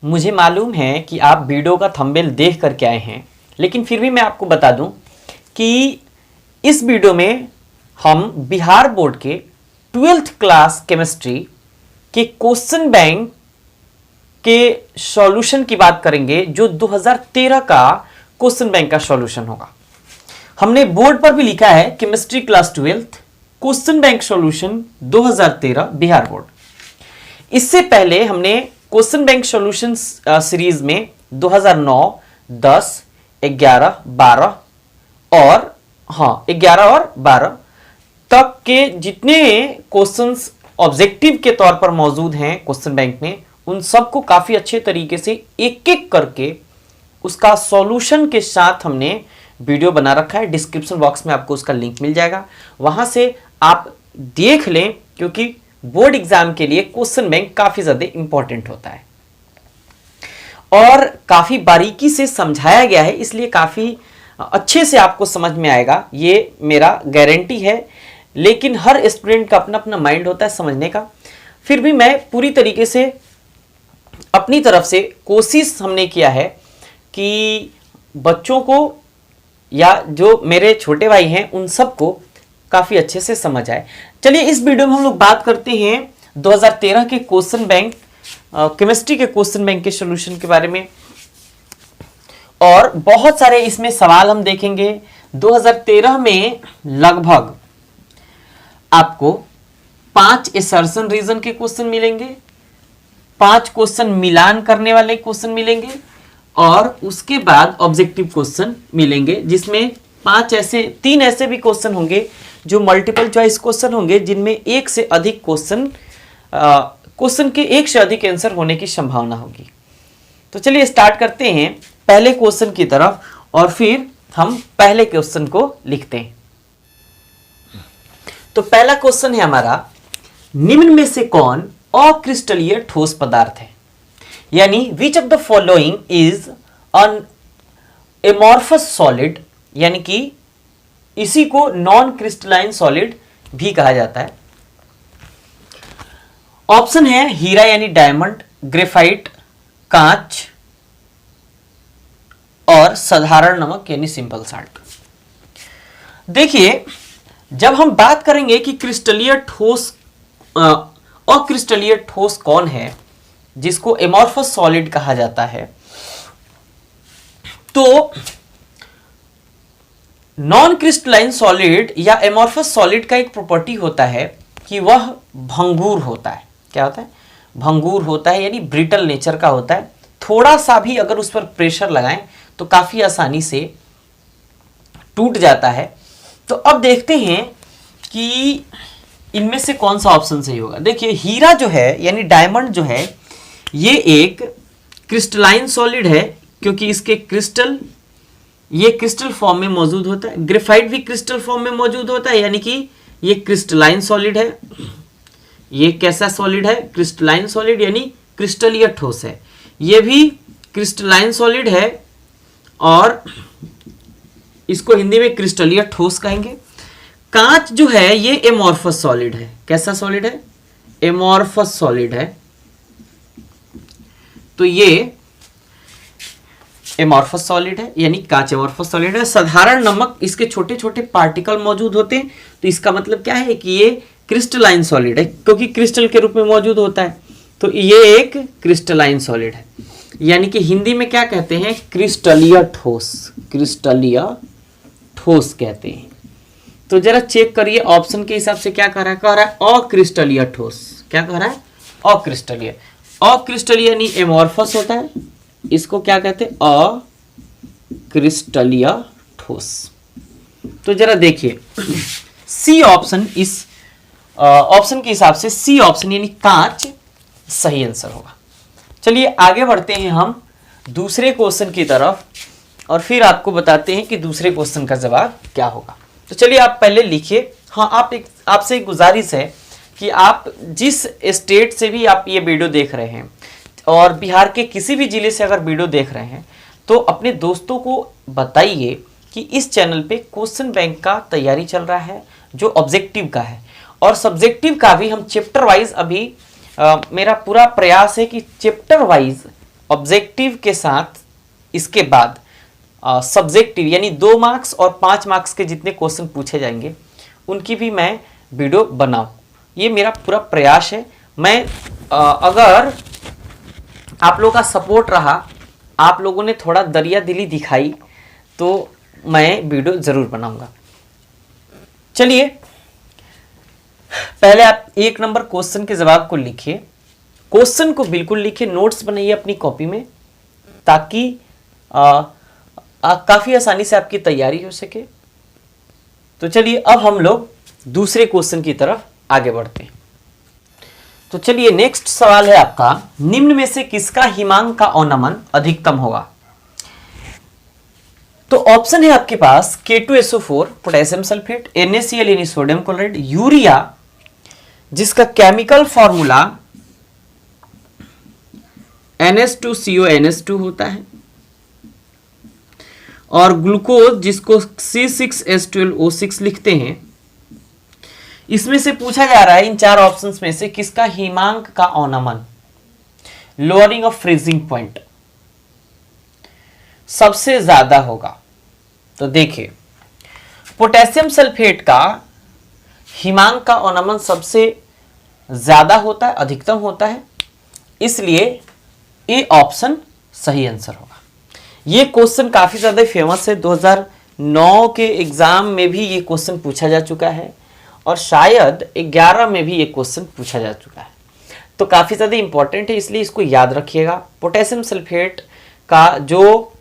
मुझे मालूम है कि आप वीडियो का थंबनेल देख करके आए हैं, लेकिन फिर भी मैं आपको बता दूं कि इस वीडियो में हम बिहार बोर्ड के 12th क्लास केमिस्ट्री के क्वेश्चन बैंक के सॉल्यूशन की बात करेंगे, जो 2013 का क्वेश्चन बैंक का सॉल्यूशन होगा। हमने बोर्ड पर भी लिखा है chemistry class 12th question bank solution 2013 Bihar board. इससे पहले हमने क्वेश्चन बैंक सॉल्यूशन सीरीज में 2009, 10, 11, 12 और 11 और 12 तक के जितने क्वेश्चंस ऑब्जेक्टिव के तौर पर मौजूद हैं क्वेश्चन बैंक में, उन सबको काफी अच्छे तरीके से एक एक करके उसका सॉल्यूशन के साथ हमने वीडियो बना रखा है। डिस्क्रिप्शन बॉक्स में आपको उसका लिंक मिल जाएगा, वहां से आप देख लें, क्योंकि बोर्ड एग्जाम के लिए क्वेश्चन बैंक काफी ज्यादा इंपॉर्टेंट होता है और काफी बारीकी से समझाया गया है, इसलिए काफी अच्छे से आपको समझ में आएगा, ये मेरा गारंटी है। लेकिन हर स्टूडेंट का अपना अपना माइंड होता है समझने का। फिर भी मैं पूरी तरीके से अपनी तरफ से कोशिश हमने किया है कि बच्चों को या जो मेरे छोटे भाई हैं उन सबको काफी अच्छे से समझ आए। चलिए इस वीडियो में हम लोग बात करते हैं 2013 के क्वेश्चन बैंक केमिस्ट्री के क्वेश्चन बैंक के सॉल्यूशन के बारे में, और बहुत सारे इसमें सवाल हम देखेंगे। 2013 में लगभग आपको 5 असर्शन रीजन के क्वेश्चन मिलेंगे, 5 क्वेश्चन मिलान करने वाले क्वेश्चन मिलेंगे और उसके बाद ऑब्जेक्टिव क्वेश्चन मिलेंगे, जिसमें 3 ऐसे भी क्वेश्चन होंगे जो मल्टीपल चॉइस क्वेश्चन होंगे, जिनमें एक से अधिक क्वेश्चन के एक से अधिक आंसर होने की संभावना होगी। तो चलिए स्टार्ट करते हैं पहले क्वेश्चन की तरफ और फिर हम पहले क्वेश्चन को लिखते हैं। तो पहला क्वेश्चन है हमारा, निम्न में से कौन अक्रिस्टलीय ठोस पदार्थ है, यानी which of the following is an amorphous solid, यानी कि इसी को नॉन क्रिस्टलाइन सॉलिड भी कहा जाता है। ऑप्शन है हीरा यानी डायमंड, ग्रेफाइट, कांच और साधारण नमक यानी सिंपल साल्ट। देखिए, जब हम बात करेंगे कि क्रिस्टलीय ठोस अक्रिस्टलीय ठोस कौन है जिसको एमॉर्फस सॉलिड कहा जाता है, तो नॉन क्रिस्टलाइन सॉलिड या एमॉर्फस सॉलिड का एक प्रॉपर्टी होता है कि वह भंगुर होता है। क्या होता है? भंगुर होता है, यानी ब्रिटल नेचर का होता है। थोड़ा सा भी अगर उस पर प्रेशर लगाएं तो काफी आसानी से टूट जाता है। तो अब देखते हैं कि इनमें से कौन सा ऑप्शन सही होगा। देखिए, हीरा जो है यानी डायमंड जो है, ये एक क्रिस्टलाइन सॉलिड है, क्योंकि इसके ये क्रिस्टल फॉर्म में मौजूद होता है। ग्रेफाइट भी क्रिस्टल फॉर्म में मौजूद होता है, यानी कि ये क्रिस्टलाइन सॉलिड है। ये कैसा सॉलिड है? क्रिस्टलाइन सॉलिड, यानी क्रिस्टलीय ठोस है। ये भी क्रिस्टलाइन सॉलिड है और इसको हिंदी में क्रिस्टलीय ठोस कहेंगे। कांच जो है ये एमॉर्फस सॉलिड है। कैसा सॉलिड है? एमॉर्फस सॉलिड है। तो ये एमॉर्फस सॉलिड है, यानी कांच एमॉर्फस सॉलिड है। साधारण नमक, इसके छोटे छोटे पार्टिकल मौजूद होते हैं, तो इसका मतलब क्या है कि ये क्रिस्टलाइन सॉलिड है, क्योंकि क्रिस्टल के रूप में मौजूद होता है। तो ये एक क्रिस्टलाइन सॉलिड है, यानी कि हिंदी में क्या कहते हैं? क्रिस्टलीय ठोस। क्रिस्टलीय ठोस कहते हैं। तो जरा चेक करिए ऑप्शन के हिसाब से क्या कह रहा है? कह रहा है अक्रिस्टलीय ठोस। क्या कह रहा है? अक्रिस्टलीय। अक्रिस्टलीय यानी एमॉर्फस होता है, इसको क्या कहते हैं? अक्रिस्टलीय ठोस। तो जरा देखिए, सी ऑप्शन, इस ऑप्शन के हिसाब से सी ऑप्शन यानी कांच सही आंसर होगा। चलिए आगे बढ़ते हैं हम दूसरे क्वेश्चन की तरफ और फिर आपको बताते हैं कि दूसरे क्वेश्चन का जवाब क्या होगा। तो चलिए आप पहले लिखिए। हाँ, आपसे एक गुजारिश है कि आप जिस स्टेट से भी आप ये वीडियो देख रहे हैं और बिहार के किसी भी जिले से अगर वीडियो देख रहे हैं, तो अपने दोस्तों को बताइए कि इस चैनल पे क्वेश्चन बैंक का तैयारी चल रहा है, जो ऑब्जेक्टिव का है, और सब्जेक्टिव का भी हम चैप्टर वाइज अभी मेरा पूरा प्रयास है कि चैप्टर वाइज ऑब्जेक्टिव के साथ इसके बाद सब्जेक्टिव यानी 2 मार्क्स और 5 मार्क्स के जितने क्वेश्चन पूछे जाएंगे उनकी भी मैं वीडियो बनाऊं, ये मेरा पूरा प्रयास है। मैं अगर आप लोगों का सपोर्ट रहा, आप लोगों ने थोड़ा दरिया दिली दिखाई, तो मैं वीडियो जरूर बनाऊंगा। चलिए पहले आप 1 नंबर क्वेश्चन के जवाब को लिखिए, क्वेश्चन को बिल्कुल लिखिए, नोट्स बनाइए अपनी कॉपी में, ताकि काफी आसानी से आपकी तैयारी हो सके। तो चलिए अब हम लोग दूसरे क्वेश्चन की तरफ आगे बढ़ते हैं। तो चलिए नेक्स्ट सवाल है आपका, निम्न में से किसका हिमांक का अवनमन अधिकतम होगा? तो ऑप्शन है आपके पास K2SO4 पोटेशियम सल्फेट, NaCl यानी सोडियम क्लोराइड, यूरिया जिसका केमिकल फॉर्मूला NH2CONH2 होता है, और ग्लूकोज जिसको C6H12O6 लिखते हैं। इसमें से पूछा जा रहा है इन 4 ऑप्शंस में से किसका हिमांक का अवनमन, लोअरिंग ऑफ फ्रीजिंग पॉइंट, सबसे ज्यादा होगा। तो देखिए पोटेशियम सल्फेट का हिमांक का अवनमन सबसे ज्यादा होता है, अधिकतम होता है, इसलिए ए ऑप्शन सही आंसर होगा। ये क्वेश्चन काफी ज्यादा फेमस है, 2009 के एग्जाम में भी ये क्वेश्चन पूछा जा चुका है, और शायद 11 में भी ये क्वेश्चन पूछा जा चुका है, तो काफी ज्यादा इंपॉर्टेंट है, इसलिए इसको याद रखिएगा। पोटेशियम सल्फेट का जो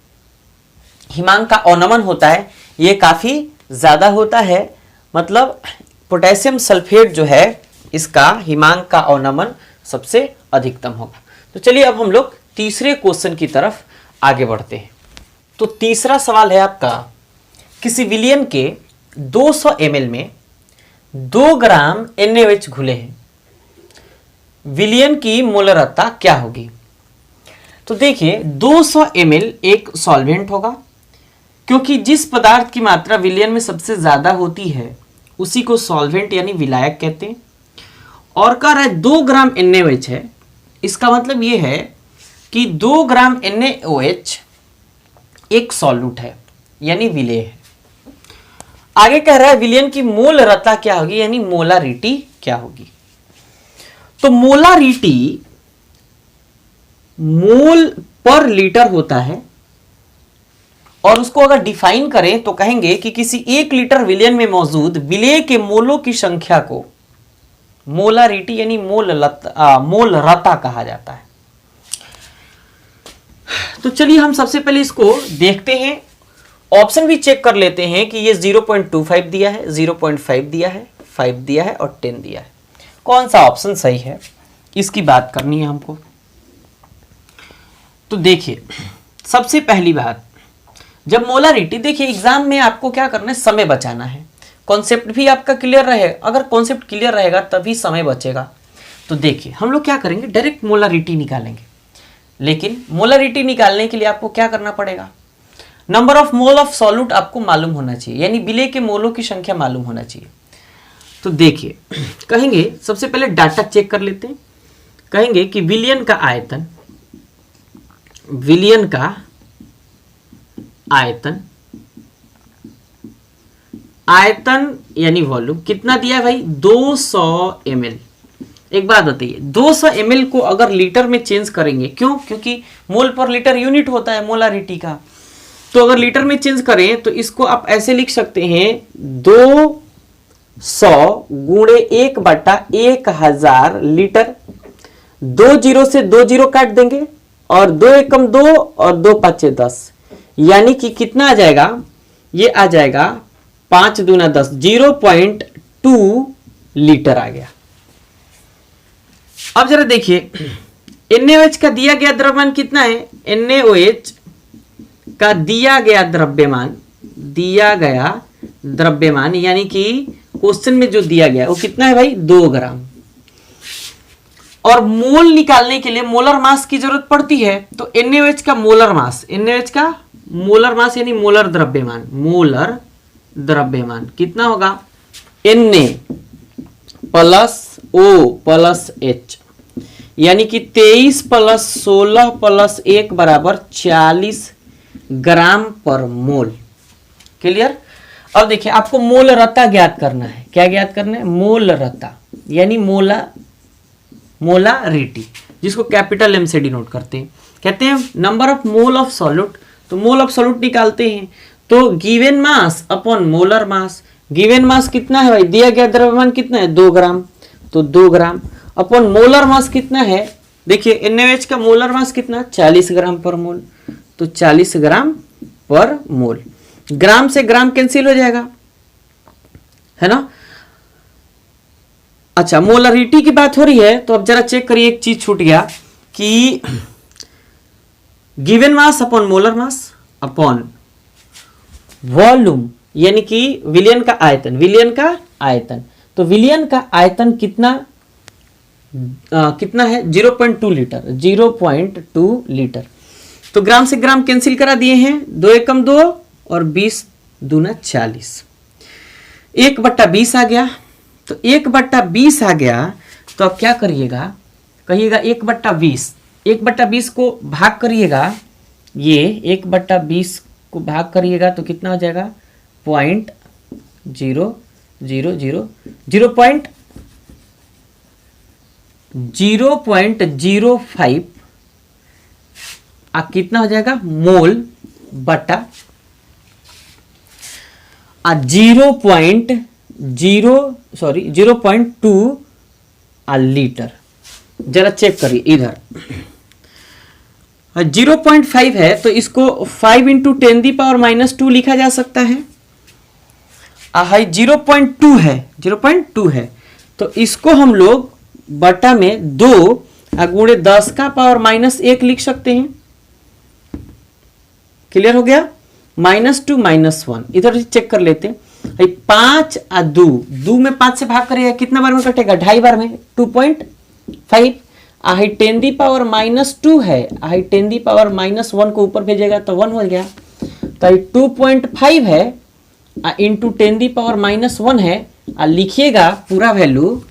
हिमांक का अवनमन होता है ये काफी ज्यादा होता है, मतलब पोटेशियम सल्फेट जो है इसका हिमांक का अवनमन सबसे अधिकतम होगा। तो चलिए अब हम लोग तीसरे क्वेश्चन की तरफ आगे बढ़ते हैं। तो तीसरा सवाल है आपका, किसी विलियन के 200 ml में 2 ग्राम NaOH घुले हैं, विलियन की मोलरता क्या होगी? तो देखिए 200 ml एक सॉल्वेंट होगा, क्योंकि जिस पदार्थ की मात्रा विलियन में सबसे ज्यादा होती है उसी को सॉल्वेंट यानी विलायक कहते हैं। और कह रहा है 2 ग्राम NaOH है, इसका मतलब यह है कि 2 ग्राम NaOH एक सॉल्यूट है यानी विलेय है। आगे कह रहा है विलियन की मोलरता क्या होगी यानी मोलारिटी क्या होगी? तो मोलारिटी मोल पर लीटर होता है, और उसको अगर डिफाइन करें तो कहेंगे कि किसी 1 लीटर विलियन में मौजूद विलेय के मोलों की संख्या को मोलारिटी यानी मोलरता कहा जाता है। तो चलिए हम सबसे पहले इसको देखते हैं, ऑप्शन भी चेक कर लेते हैं कि ये 0.25 दिया है, 0.5 दिया है, 5 दिया है और 10 दिया है, कौन सा ऑप्शन सही है इसकी बात करनी है हमको। तो देखिए सबसे पहली बात, जब मोलारिटी, देखिए एग्जाम में आपको क्या करना है, समय बचाना है, कॉन्सेप्ट भी आपका क्लियर रहे, अगर कॉन्सेप्ट क्लियर रहेगा तभी समय बचेगा। तो देखिए हम लोग क्या करेंगे, डायरेक्ट मोलारिटी निकालेंगे, लेकिन मोलारिटी निकालने के लिए आपको क्या करना पड़ेगा, number of mole of solute आपको मालूम होना चाहिए, यानी विलेय के मोलों की संख्या मालूम होना चाहिए। तो देखिए कहेंगे सबसे पहले डाटा चेक कर लेते हैं, कहेंगे कि विलियन का आयतन, विलियन का आयतन, आयतन यानी वॉल्यूम कितना दिया है भाई, 200 ml। एक बात बताइए 200 ml को अगर लीटर में चेंज करेंगे, क्यों? क्योंकि मोल पर लीटर यूनिट होता है मोलारिटी का, तो अगर लीटर में चेंज करें तो इसको आप ऐसे लिख सकते हैं 200 गुणे 1/1000 लीटर। 2 जीरो से 2 जीरो काट देंगे और 2 एकम 2 और 2 पाँचे 10, यानी कि कितना आ जाएगा, ये आ जाएगा 5 दूना 10, 0.2 लीटर आ गया। अब जरा देखिए NaOH का दिया गया द्रव्यमान कितना है, NaOH का दिया गया द्रव्यमान यानी कि क्वेश्चन में जो दिया गया वो कितना है भाई, 2 ग्राम। और मोल निकालने के लिए मोलर मास की जरूरत पड़ती है, तो NaOH का मोलर मास, NaOH का मोलर मास यानी मोलर द्रव्यमान कितना होगा, Na plus O plus H यानी कि 23 प्लस 16 प्लस 1 बराबर 40 ग्राम पर मोल। क्लियर। अब देखिए आपको मोलरता ज्ञात करना है। क्या ज्ञात करना है? मोलरता यानी मोलारिटी, जिसको कैपिटल एम से डिनोट करते हैं। कहते हैं number of mole of solute, तो मोल ऑफ सॉल्यूट निकालते हैं तो given mass upon molar mass. Given mass कितना है भाई? दिया गया द्रव्यमान कितना है? 2 ग्राम, तो 2 ग्राम अपॉन मोलर मास कितना है? देखिए NaOH का मोलर मास कितना? 40 ग्राम पर मोल, तो 40 ग्राम पर मोल। ग्राम से ग्राम कैंसिल हो जाएगा, है ना। अच्छा, मोलरिटी की बात हो रही है तो अब जरा चेक करिए, एक चीज छूट गया कि given mass upon molar mass upon volume, यानी कि विलियन का आयतन। विलियन का आयतन, तो विलियन का आयतन कितना कितना है? 0.2 लीटर। 0.2 लीटर। तो ग्राम से ग्राम कैंसिल करा दिए हैं, 2 एकम 2 और 20 दूना 40। 1/20 आ गया, तो 1/20 आ गया तो अब क्या करिएगा? कहिएगा 1/20। 1/20 को भाग करिएगा, ये 1/20 को भाग करिएगा तो कितना हो जाएगा? 0.005 कितना हो जाएगा? मोल बटा 0.2 लीटर। जरा चेक करिए इधर 0.5 है तो इसको 5 × 10⁻² लिखा जा सकता है। 0.2 है, 0.2 है तो इसको हम लोग बटा में 2 गुणे 10⁻⁻1 लिख सकते हैं। क्लियर हो गया? -2 -1 इधर चेक कर लेते हैं। 5 और 2 में 5 से भाग करेगा, कितना बार में कटेगा? 2.5 बार में, 2.5। 10⁻² है, 10⁻1 को ऊपर भेजेगा तो 1 हो गया, तो 2.5 है इंटू 10⁻1 है। लिखिएगा पूरा वैल्यू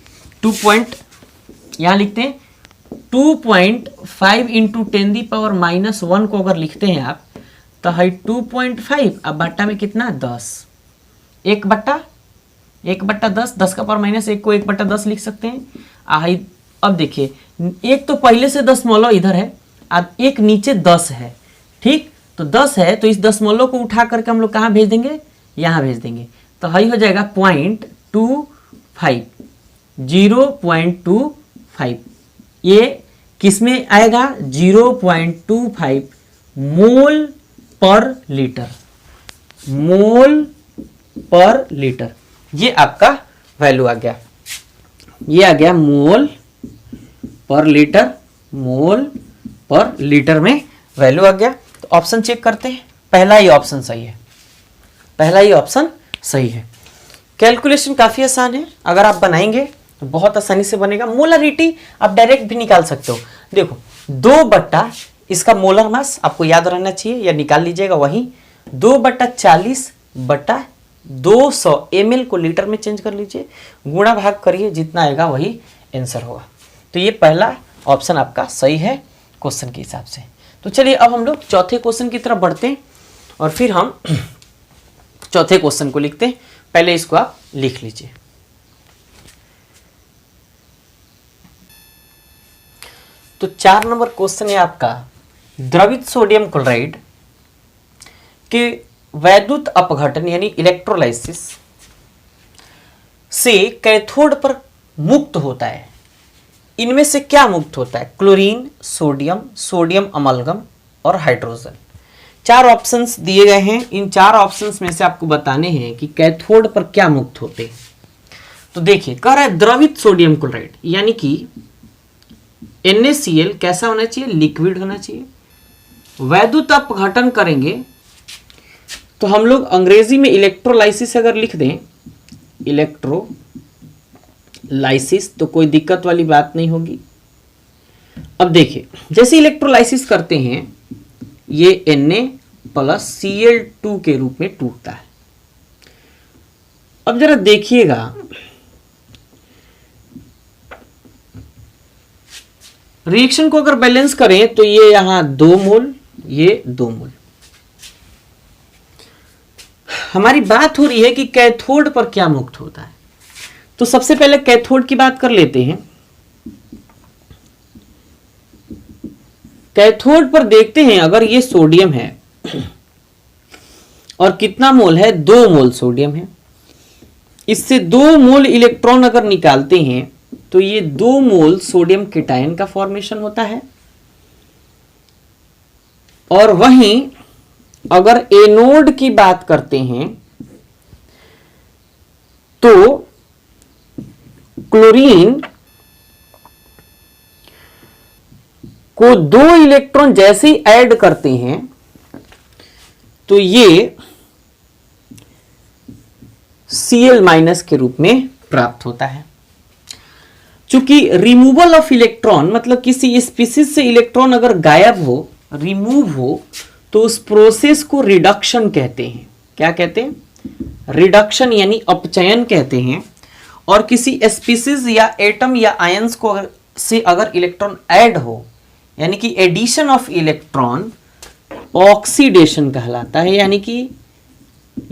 2. यहां लिखते हैं 2.5 इंटू 10⁻1 को अगर लिखते हैं आप तो है 2.5, अब बट्टा में कितना? 10। 1/10, 10⁻1 को 1/10 लिख सकते हैं। अब देखिए, एक तो पहले से 10 मोलो इधर है, अब एक नीचे 10 है, ठीक। तो 10 है तो इस 10 मोलो को उठा करके हम लोग कहाँ भेज देंगे? यहाँ भेज देंगे, तो हई हो जाएगा 0.25, 0.25। ये किसमें आएगा? 0.25 मोल पर लीटर, मोल पर लीटर। ये आपका वैल्यू आ गया, ये आ गया मोल पर लीटर, मोल पर लीटर में वैल्यू आ गया। तो ऑप्शन चेक करते हैं, पहला ही ऑप्शन सही है, पहला ही ऑप्शन सही है। कैलकुलेशन काफी आसान है, अगर आप बनाएंगे तो बहुत आसानी से बनेगा। मोलरिटी आप डायरेक्ट भी निकाल सकते हो। देखो 2 बट्टा इसका मोलर मास आपको याद रहना चाहिए या निकाल लीजिएगा वही, 2/40/200 ml को लीटर में चेंज कर लीजिए, गुणा भाग करिए, जितना आएगा वही आंसर होगा। तो ये पहला ऑप्शन आपका सही है क्वेश्चन के हिसाब से। तो चलिए अब हम लोग चौथे क्वेश्चन की तरफ बढ़ते हैं और फिर हम चौथे क्वेश्चन को लिखते हैं। पहले इसको आप लिख लीजिए। तो 4 नंबर क्वेश्चन है आपका, द्रवित सोडियम क्लोराइड के वैद्युत अपघटन यानी इलेक्ट्रोलाइसिस से कैथोड पर मुक्त होता है। इनमें से क्या मुक्त होता है? क्लोरीन, सोडियम, सोडियम अमलगम और हाइड्रोजन। 4 ऑप्शंस दिए गए हैं, इन 4 ऑप्शंस में से आपको बताने हैं कि कैथोड पर क्या मुक्त होते हैं। तो देखिए कह रहा है द्रवित सोडियम क्लोराइड, यानी कि NaCl कैसा होना चाहिए? लिक्विड होना चाहिए। वैद्युत अपघटन करेंगे तो हम लोग अंग्रेजी में इलेक्ट्रोलाइसिस अगर लिख दें, इलेक्ट्रोलाइसिस, तो कोई दिक्कत वाली बात नहीं होगी। अब देखिए जैसे इलेक्ट्रोलाइसिस करते हैं ये Na+Cl2 के रूप में टूटता है। अब जरा देखिएगा रिएक्शन को अगर बैलेंस करें तो ये यहां 2 मोल, ये 2 मोल। हमारी बात हो रही है कि कैथोड पर क्या मुक्त होता है। तो सबसे पहले कैथोड की बात कर लेते हैं। कैथोड पर देखते हैं, अगर ये सोडियम है और कितना मोल है, 2 मोल सोडियम है। इससे 2 मोल इलेक्ट्रॉन अगर निकालते हैं तो ये 2 मोल सोडियम केटायन का फॉर्मेशन होता है। और वहीं अगर एनोड की बात करते हैं तो क्लोरीन को 2 इलेक्ट्रॉन जैसे ही ऐड करते हैं तो ये Cl- के रूप में प्राप्त होता है। चूंकि रिमूवल ऑफ इलेक्ट्रॉन मतलब किसी स्पीसीज से इलेक्ट्रॉन अगर गायब हो, रिमूव हो, तो उस प्रोसेस को रिडक्शन कहते हैं। क्या कहते हैं? रिडक्शन यानी अपचयन कहते हैं। और किसी स्पीसीज या एटम या आयंस को से अगर इलेक्ट्रॉन ऐड हो, यानी कि एडिशन ऑफ इलेक्ट्रॉन, ऑक्सीडेशन कहलाता है। यानी कि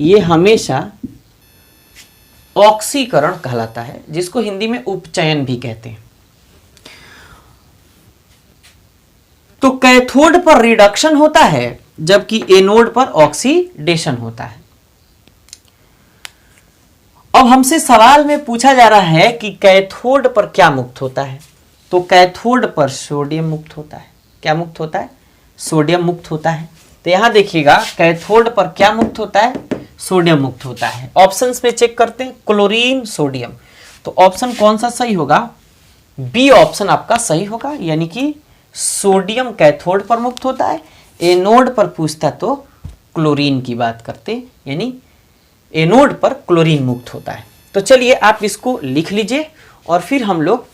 ये हमेशा ऑक्सीकरण कहलाता है, जिसको हिंदी में उपचयन भी कहते हैं। तो कैथोड पर रिडक्शन होता है जबकि एनोड पर ऑक्सीडेशन होता है। अब हमसे सवाल में पूछा जा रहा है कि कैथोड पर क्या मुक्त होता है। तो कैथोड पर सोडियम मुक्त होता है। क्या मुक्त होता है? सोडियम मुक्त होता है। तो यहां देखिएगा, कैथोड पर क्या मुक्त होता है? सोडियम मुक्त होता है। ऑप्शंस में चेक करते हैं, क्लोरीन, सोडियम। तो ऑप्शन कौन सा सही होगा? बी ऑप्शन आपका सही होगा, यानी कि सोडियम कैथोड पर मुक्त होता है। एनोड पर पूछता तो क्लोरीन की बात करते, यानी एनोड पर क्लोरीन मुक्त होता है। तो चलिए आप इसको लिख लीजिए और फिर हम लोग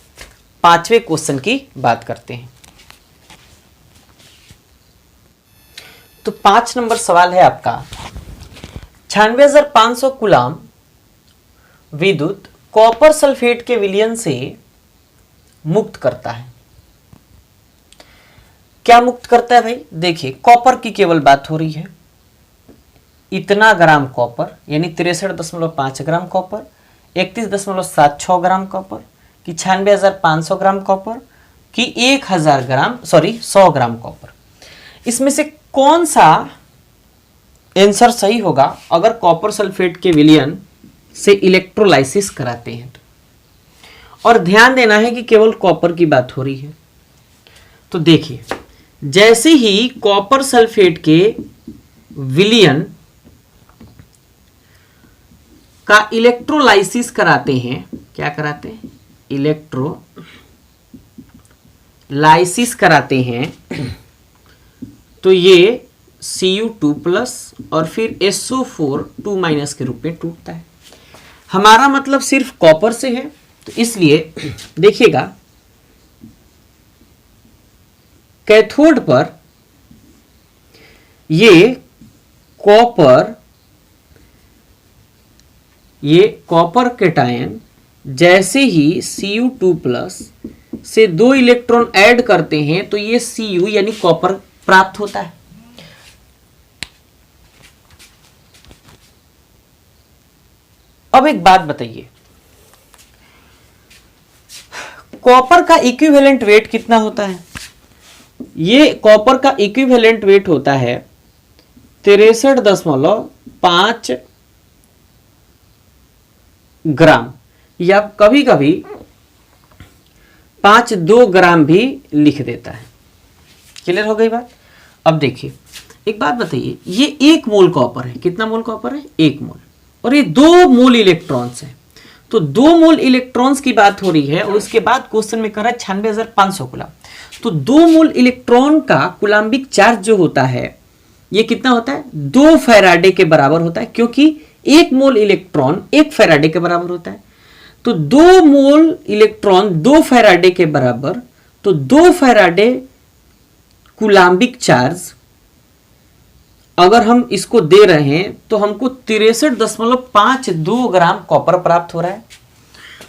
5वें क्वेश्चन की बात करते हैं। तो 5 नंबर सवाल है आपका, 96,500 कूलाम विद्युत कॉपर सल्फेट के विलयन से मुक्त करता है। क्या मुक्त करता है भाई? देखिए, कॉपर की केवल बात हो रही है। इतना ग्राम कॉपर यानी 63.5 ग्राम कॉपर, 31.76 ग्राम कॉपर, कि 96,500 ग्राम कॉपर, कि 100 ग्राम कॉपर। इसमें से कौन सा आंसर सही होगा अगर कॉपर सल्फेट के विलयन से इलेक्ट्रोलाइसिस कराते हैं तो? और ध्यान देना है कि केवल कॉपर की बात हो रही है। तो देखिए, जैसे ही कॉपर सल्फेट के विलयन का इलेक्ट्रोलाइसिस कराते हैं, क्या कराते हैं? इलेक्ट्रोलाइसिस कराते हैं, तो ये Cu2+ और फिर SO4 2- के रूप में टूटता है। हमारा मतलब सिर्फ कॉपर से है, तो इसलिए देखिएगा, कैथोड पर ये कॉपर केटायन जैसे ही Cu2+ से 2 इलेक्ट्रॉन ऐड करते हैं तो ये Cu यानी कॉपर प्राप्त होता है। अब एक बात बताइए, कॉपर का इक्विवेलेंट वेट कितना होता है? ये कॉपर का इक्विवेलेंट वेट होता है 63.5 ग्राम, या कभी कभी 5-2 ग्राम भी लिख देता है। क्लियर हो गई बात? अब देखिए, एक बात बताइए, ये 1 मोल कॉपर है। कितना मोल कॉपर है? 1 मोल। और ये 2 मोल इलेक्ट्रॉन्स हैं। तो 2 मोल इलेक्ट्रॉन्स की बात हो रही है और उसके बाद क्वेश्चन में कर रहा है 96,500 कूलाम। तो 2 मोल इलेक्ट्रॉन का कूलाम्बिक चार्ज जो होता है, ये कितना होता है? 2 फैराडे के बराबर होता है, क्योंकि 1 मोल इलेक्ट्रॉन 1 फैराडे के बराबर होता है। तो 2 मोल इलेक्ट्रॉन 2 फैराडे के बराबर, तो 2 फैराडे कूलाम्बिक चार्ज अगर हम इसको दे रहे हैं तो हमको 63.52 ग्राम कॉपर प्राप्त हो रहा है।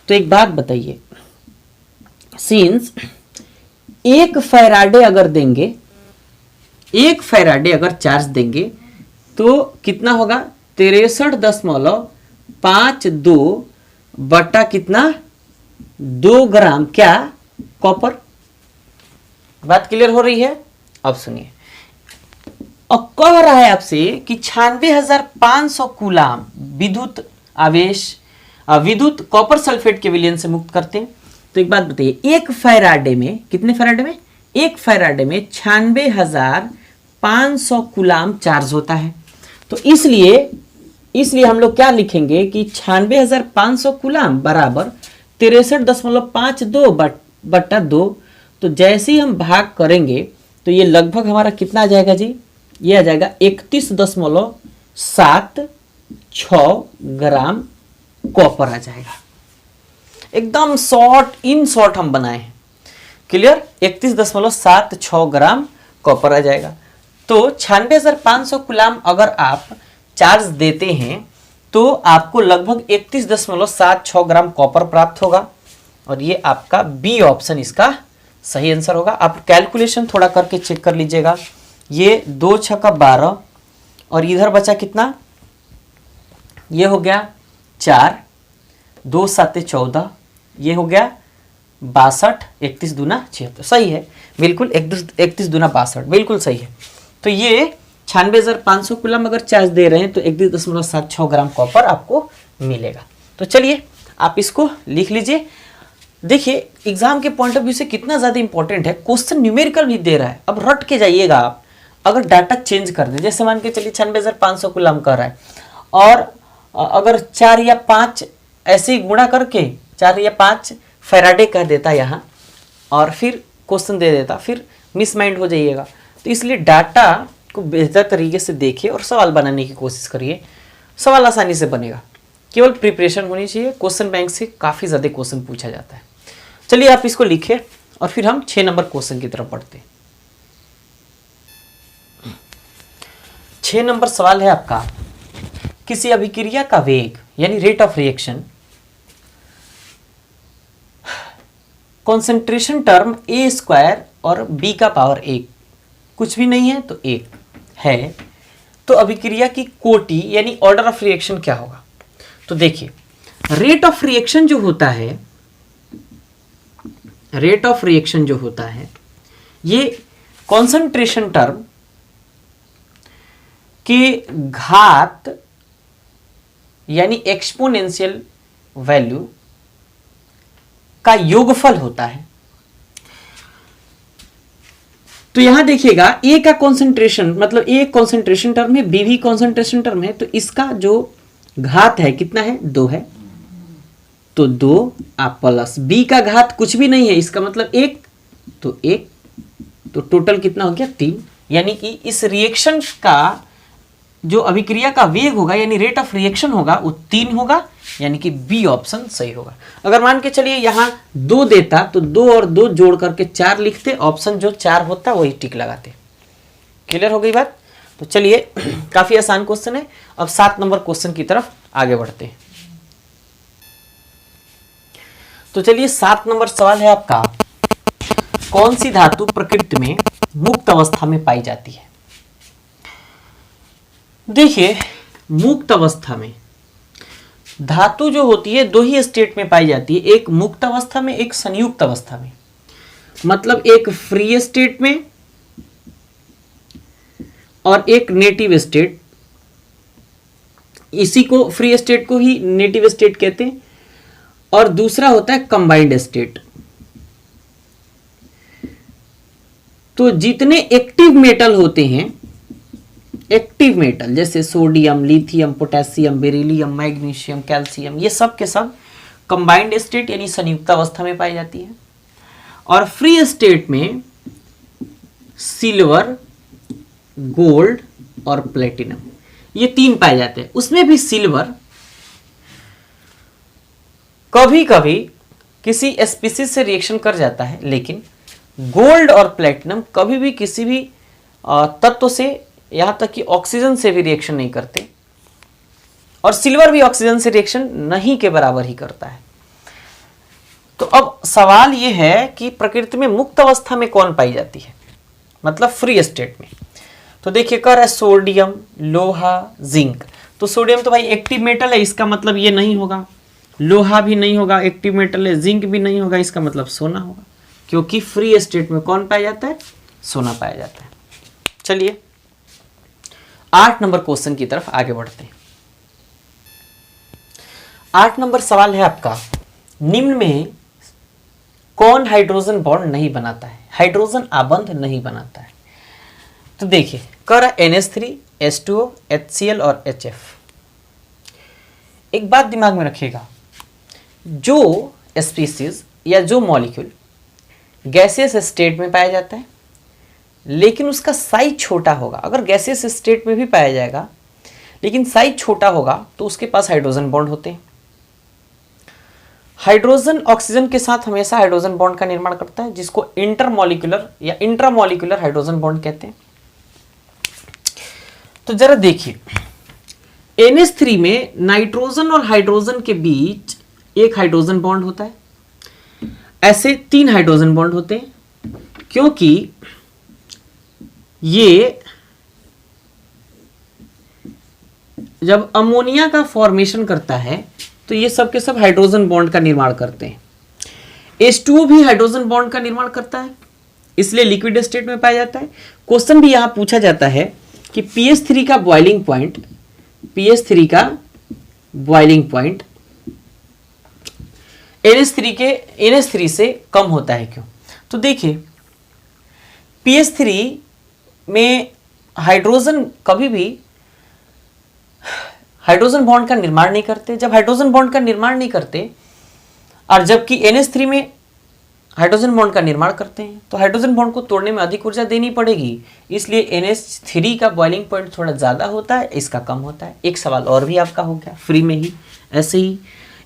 तो एक बात बताइए, सिंस 1 फैराडे अगर देंगे, 1 फैराडे अगर चार्ज देंगे तो कितना होगा? 63.52 बटा कितना? 2 ग्राम क्या? कॉपर। बात क्लियर हो रही है? अब सुनिए, अब कह रहा है आपसे कि 96,500 कूलाम विद्युत आवेश विद्युत कॉपर सल्फेट के विलयन से मुक्त करते हैं। तो एक बात बताइए, 1 फैराडे में कितने फैराडे में? 1 फैराडे में 96,500 कूलाम चार्ज होता है। तो इसलिए हम लोग क्या लिखेंगे कि 96,500 कूलाम बराबर 63.52 बटा 2। तो जैसे ही हम भाग करेंगे तो ये लगभग हमारा कितना आ जाएगा जी? ये आ जाएगा 31.76 ग्राम कॉपर आ जाएगा। एकदम इन शॉर्ट हम बनाए हैं। क्लियर? 31.76 ग्राम कॉपर आ जाएगा। तो 96,500 कूलाम अगर आप चार्ज देते हैं तो आपको लगभग 31.76 ग्राम कॉपर प्राप्त होगा। और ये आपका बी ऑप्शन इसका सही आंसर होगा। आप कैलकुलेशन थोड़ा करके चेक कर लीजिएगा। ये 2 छक्का 12 और इधर बचा कितना? ये हो गया 4, 2 7 14, ये हो गया 62, 31 दूना 76। सही है, बिल्कुल 31 दूना 62, बिल्कुल सही है। तो ये 96,500 कूलम अगर चार्ज दे रहे हैं तो 31.76 ग्राम कॉपर आपको मिलेगा। तो चलिए आप इसको लिख लीजिए। देखिए एग्जाम के पॉइंट ऑफ व्यू से कितना ज्यादा इंपॉर्टेंट है। क्वेश्चन न्यूमेरिकल भी दे रहा है, अब रट के जाइएगा आप। अगर डाटा चेंज कर दे, जैसे मान के चलिए 96,500 कूलम कर रहा है और अगर 4 या 5 ऐसे ही गुणा करके 4 या 5 फैराडे कह देता यहाँ और फिर क्वेश्चन दे देता, फिर मिसमाइंड हो जाइएगा। तो इसलिए डाटा को बेहतर तरीके से देखिए और सवाल बनाने की कोशिश करिए। सवाल आसानी से बनेगा, केवल प्रिपरेशन होनी चाहिए। क्वेश्चन बैंक से काफ़ी ज़्यादा क्वेश्चन पूछा जाता है। चलिए आप इसको लिखिए और फिर हम 6 नंबर क्वेश्चन की तरफ बढ़ते हैं। 6 नंबर सवाल है आपका, किसी अभिक्रिया का वेग यानी rate of reaction concentration term a² और b का पावर 1 कुछ भी नहीं है तो 1 है, तो अभिक्रिया की कोटि यानी ऑर्डर ऑफ रिएक्शन क्या होगा? तो देखिए रेट ऑफ रिएक्शन जो होता है, ये कॉन्सेंट्रेशन टर्म के घात यानी एक्सपोनेंशियल वैल्यू का योगफल होता है। तो यहां देखिएगा ए का कॉन्सेंट्रेशन मतलब ए कॉन्सेंट्रेशन टर्म है, बी भी कॉन्सेंट्रेशन टर्म है, तो इसका जो घात है कितना है? 2 है। तो 2 आप प्लस बी का घात कुछ भी नहीं है, इसका मतलब 1, तो 1, तो टोटल कितना हो गया? 3। यानी कि इस रिएक्शन का जो अभिक्रिया का वेग होगा यानी रेट ऑफ रिएक्शन होगा वो 3 होगा, यानी कि बी ऑप्शन सही होगा। अगर मान के चलिए यहां 2 देता तो 2 और 2 जोड़ करके 4 लिखते, ऑप्शन जो 4 होता वही टिक लगाते। क्लियर हो गई बात? तो चलिए काफी आसान क्वेश्चन है। अब 7 नंबर क्वेश्चन की तरफ आगे बढ़ते हैं। तो चलिए 7 नंबर सवाल है आपका, कौन सी धातु प्रकृति में मुक्त अवस्था में पाई जाती है? देखिए मुक्त अवस्था में धातु जो होती है 2 ही स्टेट में पाई जाती है, एक मुक्त अवस्था में, एक संयुक्त अवस्था में। मतलब एक फ्री स्टेट में और एक नेटिव स्टेट। इसी को फ्री स्टेट को ही नेटिव स्टेट कहते हैं। और दूसरा होता है कंबाइंड स्टेट। तो जितने एक्टिव मेटल होते हैं, एक्टिव मेटल जैसे sodium, lithium, potassium, beryllium, magnesium, calcium, ये सब के सब कंबाइंड स्टेट यानी संयुक्त अवस्था में पाई जाती है। और फ्री स्टेट में सिल्वर, गोल्ड और प्लेटिनम, ये 3 पाए जाते हैं। उसमें भी सिल्वर कभी कभी किसी स्पीसीज से रिएक्शन कर जाता है, लेकिन गोल्ड और प्लेटिनम कभी भी किसी भी तत्व से, यहां तक कि ऑक्सीजन से भी रिएक्शन नहीं करते। और सिल्वर भी ऑक्सीजन से रिएक्शन नहीं के बराबर ही करता है। तो अब सवाल ये है कि प्रकृति में मुक्त अवस्था में कौन पाई जाती है, मतलब फ्री स्टेट में। तो देखिए कर है सोडियम, लोहा, जिंक। तो सोडियम तो भाई एक्टिव मेटल है, इसका मतलब ये नहीं होगा। लोहा भी नहीं होगा, एक्टिव मेटल है। जिंक भी नहीं होगा, इसका मतलब सोना होगा, क्योंकि फ्री स्टेट में कौन पाया जाता है, सोना पाया जाता है। चलिए 8 नंबर क्वेश्चन की तरफ आगे बढ़ते हैं। 8 नंबर सवाल है आपका, निम्न में कौन हाइड्रोजन बॉन्ड नहीं बनाता है, हाइड्रोजन आबंध नहीं बनाता है। तो देखिए कर NH3, H2O, HCl और HF। एक बात दिमाग में रखिएगा, जो स्पीसीज या जो मॉलिक्यूल गैसियस स्टेट में पाया जाता है लेकिन उसका साइज छोटा होगा, अगर गैसियस स्टेट में भी पाया जाएगा लेकिन साइज छोटा होगा तो उसके पास हाइड्रोजन बॉन्ड होते हैं। हाइड्रोजन ऑक्सीजन के साथ हमेशा हाइड्रोजन बॉन्ड का निर्माण करता है, जिसको इंटरमॉलिक्यूलर या इंट्रामॉलिक्यूलर हाइड्रोजन बॉन्ड कहते हैं। तो जरा देखिए NH3 में नाइट्रोजन और हाइड्रोजन के बीच एक हाइड्रोजन बॉन्ड होता है, ऐसे 3 हाइड्रोजन बॉन्ड होते हैं, क्योंकि ये जब अमोनिया का फॉर्मेशन करता है तो ये सब के सब हाइड्रोजन बॉन्ड का निर्माण करते हैं। H2O भी हाइड्रोजन बॉन्ड का निर्माण करता है, इसलिए लिक्विड स्टेट में पाया जाता है। क्वेश्चन भी यहां पूछा जाता है कि pH3 का बॉइलिंग पॉइंट, pH3 का बॉइलिंग पॉइंट NH3 से कम होता है क्यों। तो देखिए pH3 में हाइड्रोजन कभी भी हाइड्रोजन बॉन्ड का निर्माण नहीं करते। जब हाइड्रोजन बॉन्ड का निर्माण नहीं करते और जबकि NH3 में हाइड्रोजन बॉन्ड का निर्माण करते हैं तो हाइड्रोजन बॉन्ड को तोड़ने में अधिक ऊर्जा देनी पड़ेगी, इसलिए NH3 का बॉइलिंग पॉइंट थोड़ा ज़्यादा होता है, इसका कम होता है। एक सवाल और भी आपका हो गया फ्री में ही। ऐसे ही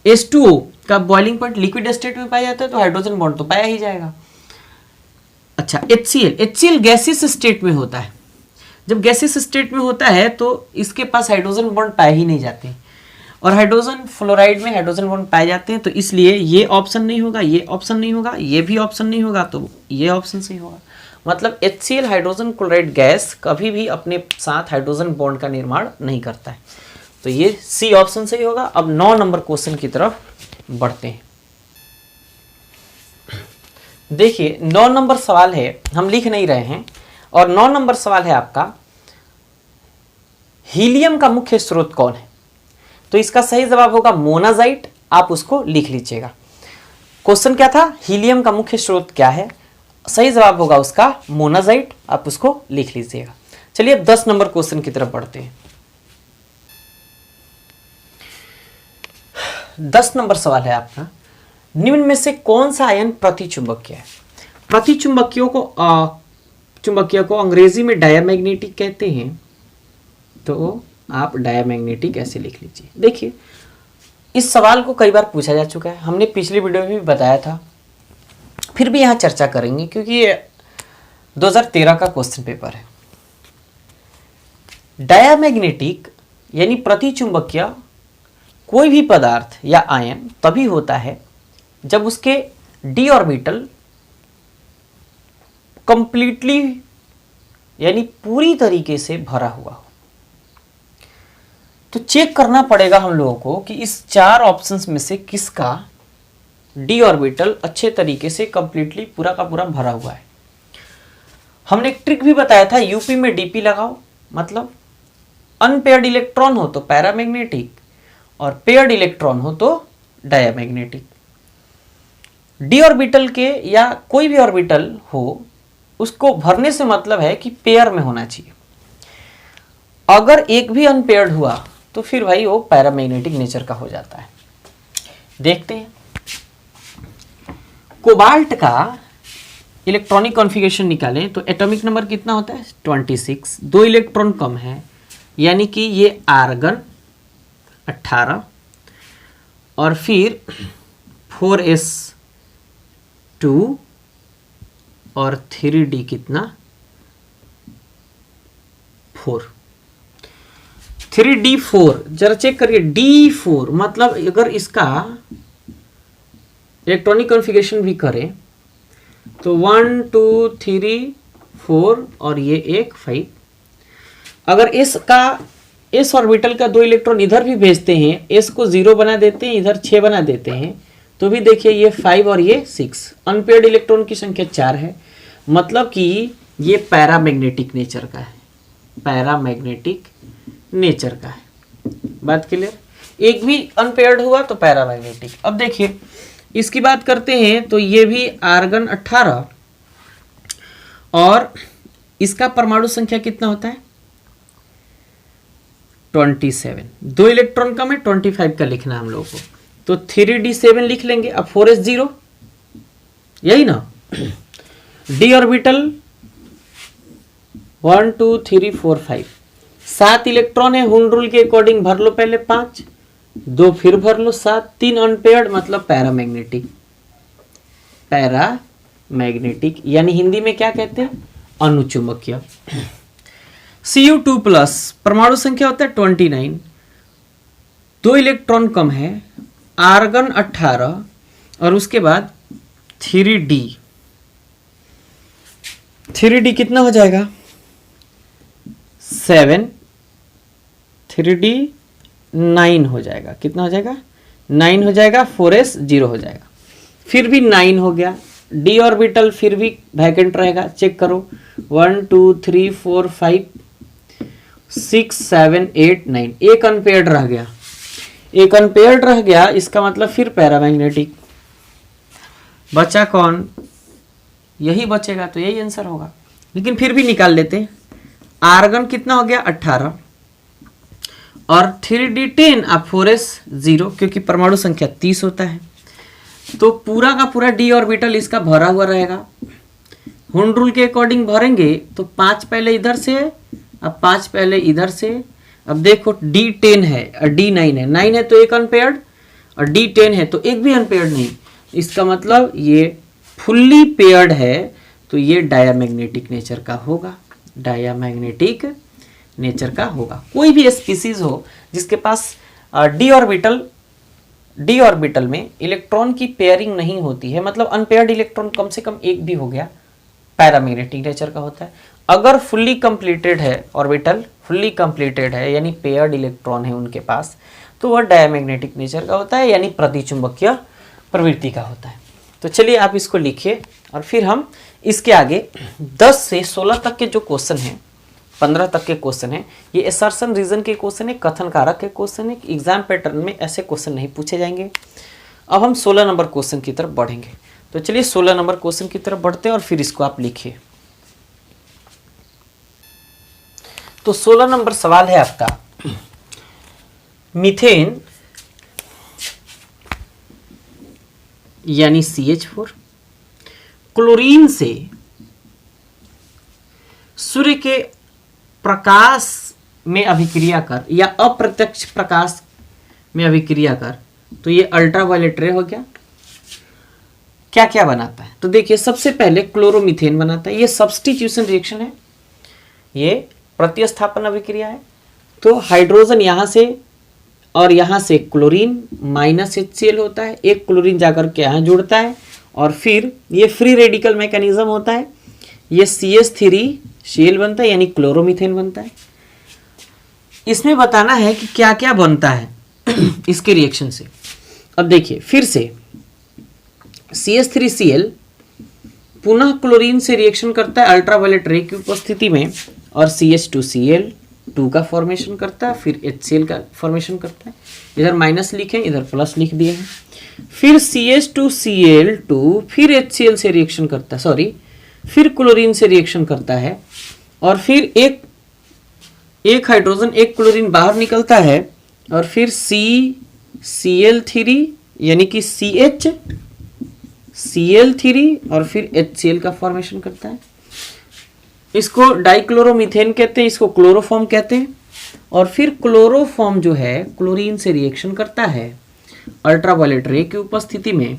H2O का बॉइलिंग पॉइंट लिक्विड स्टेट में पाया जाता है तो हाइड्रोजन बॉन्ड तो पाया ही जाएगा। अच्छा HCl गैसियस स्टेट में होता है। जब गैसियस स्टेट में होता है तो इसके पास हाइड्रोजन बॉन्ड पाए ही नहीं जाते, और हाइड्रोजन फ्लोराइड में हाइड्रोजन बॉन्ड पाए जाते हैं, तो इसलिए ये ऑप्शन नहीं होगा, ये ऑप्शन नहीं होगा, ये भी ऑप्शन नहीं होगा, तो ये ऑप्शन सही होगा। मतलब HCl हाइड्रोजन क्लोराइड गैस कभी भी अपने साथ हाइड्रोजन बॉन्ड का निर्माण नहीं करता है, तो ये सी ऑप्शन सही होगा। अब 9 नंबर क्वेश्चन की तरफ बढ़ते हैं। देखिए 9 नंबर सवाल है, हम लिख नहीं रहे हैं, और 9 नंबर सवाल है आपका, हीलियम का मुख्य स्रोत कौन है। तो इसका सही जवाब होगा मोनाजाइट, आप उसको लिख लीजिएगा। क्वेश्चन क्या था, हीलियम का मुख्य स्रोत क्या है, सही जवाब होगा उसका मोनाजाइट, आप उसको लिख लीजिएगा। चलिए अब 10 नंबर क्वेश्चन की तरफ बढ़ते हैं। 10 नंबर सवाल है आपका, निम्न में से कौन सा आयन प्रतिचुंबकीय है। चुंबकीय को अंग्रेजी में डायामैग्नेटिक कहते हैं, तो आप डायामैग्नेटिक ऐसे लिख लीजिए। देखिए इस सवाल को कई बार पूछा जा चुका है, हमने पिछली वीडियो में भी बताया था, फिर भी यहाँ चर्चा करेंगे क्योंकि ये 2013 का क्वेश्चन पेपर है। डायामैग्नेटिक यानी प्रतिचुंबकीय कोई भी पदार्थ या आयन तभी होता है जब उसके डी ऑर्बिटल कंप्लीटली यानी पूरी तरीके से भरा हुआ हो। तो चेक करना पड़ेगा हम लोगों को कि इस 4 ऑप्शंस में से किसका डी ऑर्बिटल अच्छे तरीके से कंप्लीटली पूरा का पूरा भरा हुआ है। हमने एक ट्रिक भी बताया था, यूपी में डीपी लगाओ, मतलब अनपेयर्ड इलेक्ट्रॉन हो तो पैरामैग्नेटिक और पेयर्ड इलेक्ट्रॉन हो तो डायामैग्नेटिक। डी ऑर्बिटल के या कोई भी ऑर्बिटल हो उसको भरने से मतलब है कि पेयर में होना चाहिए। अगर एक भी अनपेयर्ड हुआ तो फिर भाई वो पैरामैग्नेटिक नेचर का हो जाता है। देखते हैं कोबाल्ट का इलेक्ट्रॉनिक कॉन्फ़िगरेशन निकालें तो एटॉमिक नंबर कितना होता है 26, 2 इलेक्ट्रॉन कम है, यानी कि ये आर्गन 18 और फिर 4s2 और 3d कितना 4, 3d4। जरा चेक करिए d4 मतलब अगर इसका इलेक्ट्रॉनिक कॉन्फ़िगरेशन भी करें तो 1 2 3 4 और ये एक 5। अगर एस ऑर्बिटल का 2 इलेक्ट्रॉन इधर भी भेजते हैं, एस को 0 बना देते हैं, इधर 6 बना देते हैं, तो भी देखिए ये 5 और ये 6, अनपेयर्ड इलेक्ट्रॉन की संख्या 4 है। मतलब कि ये पैरामैग्नेटिक नेचर का है, पैरामैग्नेटिक नेचर का है। बात क्लियर? एक भी अनपेयर्ड हुआ तो पैरामैग्नेटिक। अब देखिए इसकी बात करते हैं तो ये भी आर्गन 18 और इसका परमाणु संख्या कितना होता है 27। 2 इलेक्ट्रॉन कम है, 25 का लिखना है हम लोगों को, तो 3d7 लिख लेंगे। अब 4s0 यही ना। डी ऑर्बिटल 1 2 3 4 5, 7 इलेक्ट्रॉन है, हुन रूल के अकॉर्डिंग भर लो पहले 5, 2 फिर भर लो 7, 3 अनपेयर्ड मतलब पैरामैग्नेटिक। पैरामैग्नेटिक यानी हिंदी में क्या कहते हैं अनुचुंबकीय। Cu2 प्लस परमाणु संख्या होता है 29, 2 इलेक्ट्रॉन कम है, आर्गन 18 और उसके बाद 3d। 3d कितना हो जाएगा 7, 3d 9 हो जाएगा। कितना हो जाएगा 9 हो जाएगा, 4s0 हो जाएगा। फिर भी 9 हो गया। डी ऑर्बिटल फिर भी वैकेंट रहेगा, चेक करो 1 2 3 4 5 6 7 8 9, एक अनपेयर्ड रह गया, एक अनपेयर्ड रह गया, इसका मतलब फिर पैरामैग्नेटिक। बचा कौन, यही बचेगा, तो यही आंसर होगा। लेकिन फिर भी निकाल लेते हैं। आर्गन कितना हो गया 18 और 3d 10 और 4s0, क्योंकि परमाणु संख्या 30 होता है, तो पूरा का पूरा डी ऑर्बिटल इसका भरा हुआ रहेगा। हुन रूल के अकॉर्डिंग भरेंगे तो 5 पहले इधर से, अब 5 पहले इधर से। अब देखो D10 है और D9 है, 9 है तो एक अनपेयर्ड और D10 है तो एक भी अनपेयर्ड नहीं। इसका मतलब ये फुल्ली पेयर्ड है, तो ये डायामैग्नेटिक नेचर का होगा, डायामैग्नेटिक नेचर का होगा। कोई भी स्पीसीज हो जिसके पास डी ऑर्बिटल में इलेक्ट्रॉन की पेयरिंग नहीं होती है, मतलब अनपेयर्ड इलेक्ट्रॉन कम से कम एक भी हो गया, पैरामैग्नेटिक नेचर का होता है। अगर फुल्ली कंप्लीटेड है ऑर्बिटल, फुल्ली कंप्लीटेड है यानी पेयर्ड इलेक्ट्रॉन है उनके पास, तो वह डायमैग्नेटिक नेचर का होता है यानी प्रतिचुंबकीय प्रवृत्ति का होता है। तो चलिए आप इसको लिखिए और फिर हम इसके आगे 10 से 16 तक के जो क्वेश्चन हैं, 15 तक के क्वेश्चन हैं, ये असर्शन रीजन के क्वेश्चन है, कथन कारक के क्वेश्चन है। एग्जाम पैटर्न में ऐसे क्वेश्चन नहीं पूछे जाएंगे। अब हम 16 नंबर क्वेश्चन की तरफ बढ़ेंगे। तो चलिए 16 नंबर क्वेश्चन की तरफ बढ़ते हैं और फिर इसको आप लिखिए। तो 16 नंबर सवाल है आपका, मीथेन यानी CH4 क्लोरीन से सूर्य के प्रकाश में अभिक्रिया कर या अप्रत्यक्ष प्रकाश में अभिक्रिया कर, तो ये अल्ट्रावायलेट रे हो गया। क्या क्या बनाता है, तो देखिए सबसे पहले क्लोरोमीथेन बनाता है। ये सब्स्टिट्यूशन रिएक्शन है, ये प्रतिस्थापन अभिक्रिया है। तो हाइड्रोजन यहाँ से और यहाँ से क्लोरीन माइनस HCl होता है, एक क्लोरीन जाकर के यहाँ जुड़ता है और फिर ये फ्री रेडिकल मैकेनिज्म होता है, ये CH3Cl बनता है यानी क्लोरोमीथेन बनता है। इसमें बताना है कि क्या क्या बनता है इसके रिएक्शन से। अब देखिए फिर से CH3Cl पुनः क्लोरीन से रिएक्शन करता है अल्ट्रावायलेट रे की उपस्थिति में और CH2Cl2 का फॉर्मेशन करता है, फिर HCl का फॉर्मेशन करता है। इधर माइनस लिखे, इधर प्लस लिख दिए हैं। फिर CH2Cl2 फिर HCl से रिएक्शन करता है, फिर क्लोरीन से रिएक्शन करता है और फिर एक हाइड्रोजन एक क्लोरीन बाहर निकलता है और फिर CCl3 यानी कि CH3 और फिर HCl का फॉर्मेशन करता है। इसको डाइक्लोरोमीथेन कहते हैं, इसको क्लोरोफॉर्म कहते हैं। और फिर क्लोरोफॉर्म जो है क्लोरीन से रिएक्शन करता है अल्ट्रावायलेट रे की उपस्थिति में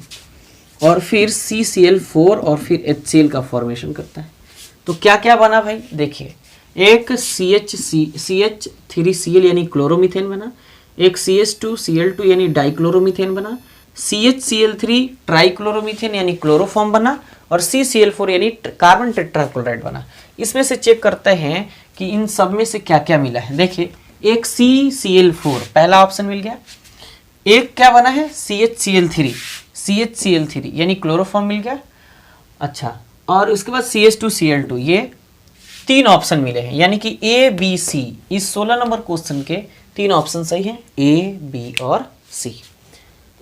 और फिर CCl4 और फिर HCl का फॉर्मेशन करता है। तो क्या क्या बना भाई, देखिए एक CH3Cl यानी क्लोरोमीथेन बना, एक CH2Cl2 यानी डाइक्लोरोमीथेन बना, CHCl3 ट्राइक्लोरोमीथेन यानी क्लोरोफॉर्म बना, और CCl4 यानी कार्बन टेट्राक्लोराइड बना। इसमें से चेक करते हैं कि इन सब में से क्या क्या मिला है। देखिए, एक CCl4 पहला ऑप्शन मिल गया, एक क्या बना है CHCl3 यानी क्लोरोफॉर्म मिल गया। अच्छा, और उसके बाद CH2Cl2, ये 3 ऑप्शन मिले हैं, यानी कि A B C इस 16 नंबर क्वेश्चन के 3 ऑप्शन सही हैं, A B और C।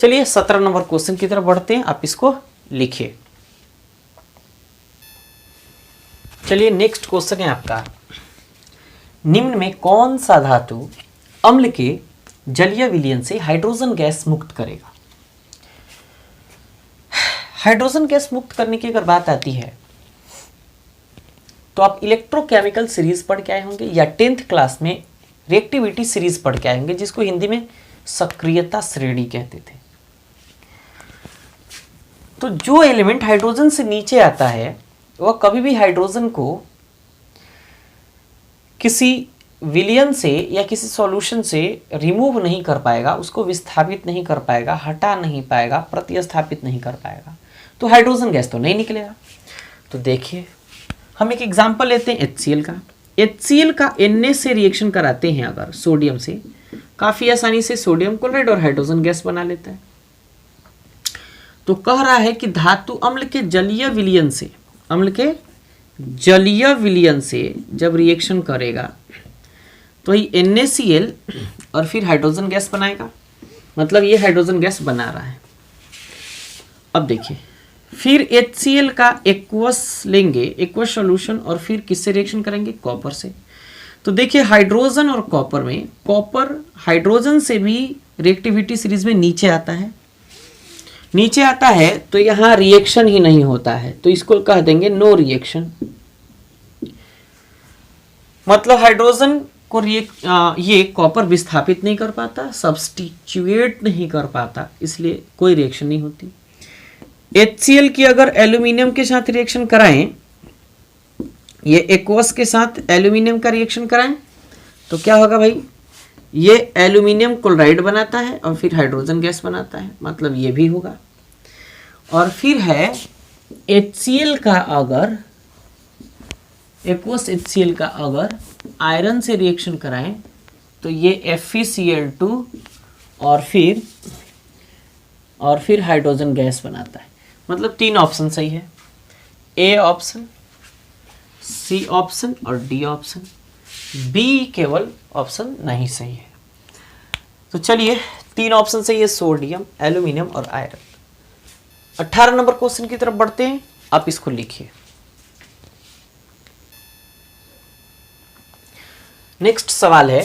चलिए 17 नंबर क्वेश्चन की तरफ बढ़ते हैं, आप इसको लिखिए। चलिए नेक्स्ट क्वेश्चन है आपका, निम्न में कौन सा धातु अम्ल के जलीय विलयन से हाइड्रोजन गैस मुक्त करेगा। हाइड्रोजन गैस मुक्त करने की अगर बात आती है तो आप इलेक्ट्रोकेमिकल सीरीज पढ़ के आए होंगे, या 10th क्लास में रिएक्टिविटी सीरीज पढ़ के आए होंगे, जिसको हिंदी में सक्रियता श्रेणी कहते थे। तो जो एलिमेंट हाइड्रोजन से नीचे आता है वह कभी भी हाइड्रोजन को किसी विलयन से या किसी सॉल्यूशन से रिमूव नहीं कर पाएगा, उसको विस्थापित नहीं कर पाएगा, हटा नहीं पाएगा, प्रतिस्थापित नहीं कर पाएगा, तो हाइड्रोजन गैस तो नहीं निकलेगा। तो देखिए, हम एक एग्जांपल लेते हैं HCl का। HCl का Na से रिएक्शन कराते हैं अगर सोडियम से, काफी आसानी से सोडियम क्लोराइड और हाइड्रोजन गैस बना लेता है। तो कह रहा है कि धातु अम्ल के जलीय विलयन से जब रिएक्शन करेगा तो ही NaCl और फिर हाइड्रोजन गैस बनाएगा, मतलब ये हाइड्रोजन गैस बना रहा है। अब देखिए, फिर HCl का एक्वस लेंगे, एक्वस सॉल्यूशन, और फिर किससे रिएक्शन करेंगे, कॉपर से। तो देखिए, हाइड्रोजन और कॉपर में, कॉपर हाइड्रोजन से भी रिएक्टिविटी सीरीज में नीचे आता है, तो यहां रिएक्शन ही नहीं होता है, तो इसको कह देंगे नो रिएक्शन। मतलब हाइड्रोजन को ये कॉपर विस्थापित नहीं कर पाता, सब्स्टिट्यूएट नहीं कर पाता, इसलिए कोई रिएक्शन नहीं होती। HCl की अगर एल्यूमिनियम के साथ रिएक्शन कराएं, ये एक्वस के साथ एल्यूमिनियम का रिएक्शन कराएं, तो क्या होगा भाई, ये एल्यूमिनियम क्लोराइड बनाता है और फिर हाइड्रोजन गैस बनाता है, मतलब ये भी होगा। और फिर है HCl का अगर, एक्वस HCl का अगर आयरन से रिएक्शन कराएं तो ये FeCl2 और फिर हाइड्रोजन गैस बनाता है, मतलब 3 ऑप्शन सही है, A ऑप्शन, C ऑप्शन और D ऑप्शन, B केवल ऑप्शन नहीं सही है। तो चलिए 3 ऑप्शन सही है, सोडियम, एल्यूमिनियम और आयरन। 18 नंबर क्वेश्चन की तरफ बढ़ते हैं, आप इसको लिखिए। नेक्स्ट सवाल है,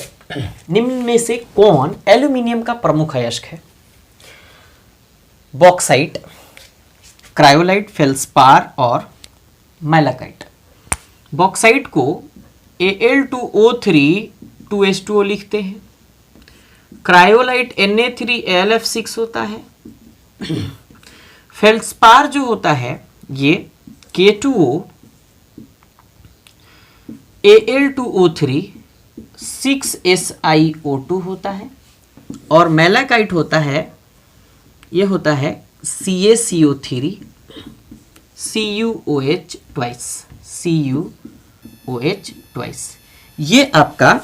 निम्न में से कौन एल्यूमिनियम का प्रमुख अयस्क है। बॉक्साइट, क्रायोलाइट, फेल्सपार और मैलाकाइट। बॉक्साइट को Al2O3 2H2O लिखते हैं, क्रायोलाइट Na3AlF6 होता है, फेल्सपार जो होता है ये K2O Al2O3 6SiO2 होता है, और मैलाकाइट होता है, ये होता है CaCO3 CuOH ट्वाइस। ये आपका